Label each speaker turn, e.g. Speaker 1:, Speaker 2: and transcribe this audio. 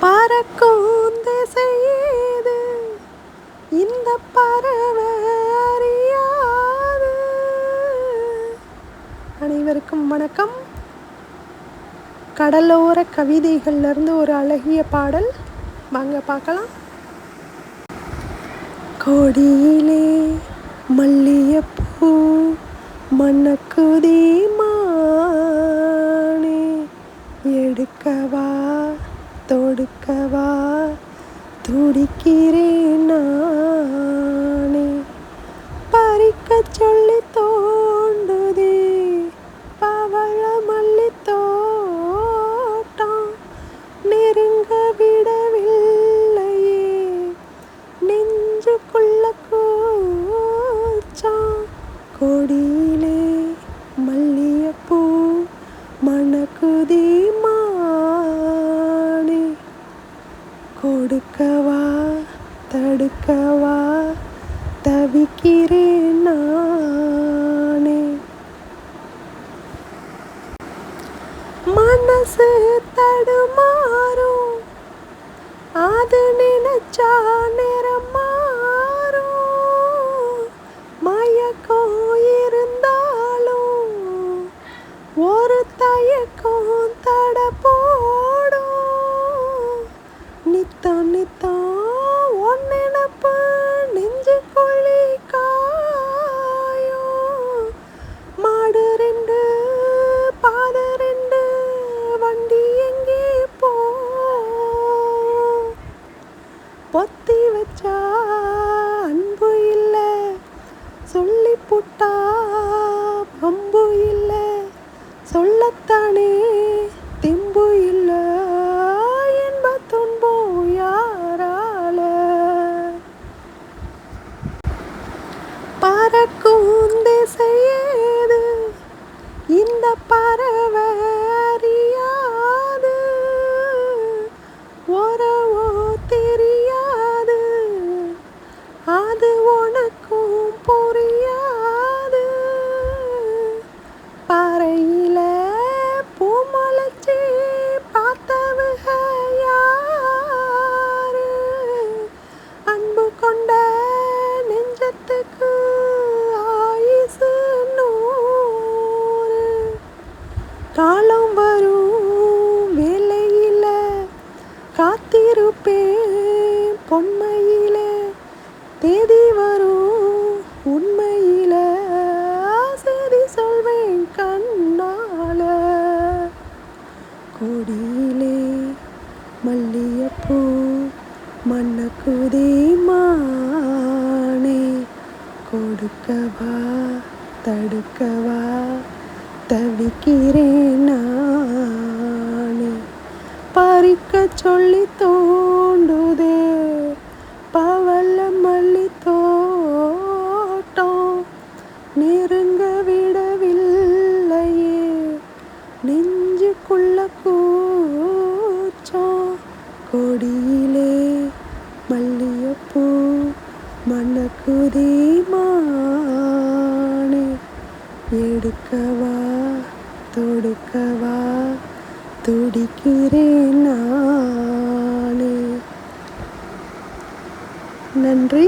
Speaker 1: பறக்கும் திசையேது இந்த பறவை அறியாது. அனைவருக்கும் வணக்கம். கடலோர கவிதைகள்லேருந்து ஒரு அழகிய பாடல் வாங்க பார்க்கலாம். கொடியிலே மல்லிகைப்பூ மணக்குதே மானே, எடுக்கவா தொடுக்கவா துடிக்கிறேன் நானே, பறிக்க சொல்லி தோண்டுதே பவள மல்லி தோட்டம், நெருங்க விடவில்லையே நெஞ்சுக்குள்ள கூச்சம். கொடியிலே மல்லிகைப்பூ மணக்குதே மானே, கொடுக்கவா தடுக்கவா தவிக்கிறேன் நானே. மனசு தடுமாறும், அது நினைச்சா நேரம் மாறும், மயக்கம் இருந்தாலும் ஒரு தயக்கம் தட போடும், நித்தம் நித்தம் ஒன் நினப்பு நெஞ்சுக்குள்ளி காயும், மாடு ரெண்டு பாத ரெண்டு வண்டி எங்கே போ, பொத்தி வச்சா அன்பு இல்லை, சொல்லி புட்டா பம்பு இல்லை, சொல்லத்தானே தெம்பு இல்லை, என்ப துன்பம் யாரால. பறக்கும் திசையேது இந்த பறவை அறியாது, உறவோ தெரியாது அது உனக்கும் புரியாது, பாறையில பூமலைச்சி பார்த்தவக யாரு, அன்பு கொண்ட நெஞ்சத்துக்கு ஆயுசு 100, காலம் வரும் வேலையில காத்திருப்பேன் பொன்மையில, தேதி வரும் உண்மையில சரி சொல்வேன் கண்ணால. கொடியிலே மல்லிகைப்பூ மணக்குதே மானே, கொடுக்கவா தடுக்கவா தவிக்கிறேன் நானே, பறிக்க சொல்லி தோண்டுதே பவள மல்லி தோட்டம், நெருங்க விடவில்லையே நெஞ்சுக்குள்ள கூச்சம். கொடியிலே மல்லிகைப்பூ மணக்குதே மானே, எடுக்கவா தொடுக்கவா துடிக்கிறேன் நானே. நன்றி.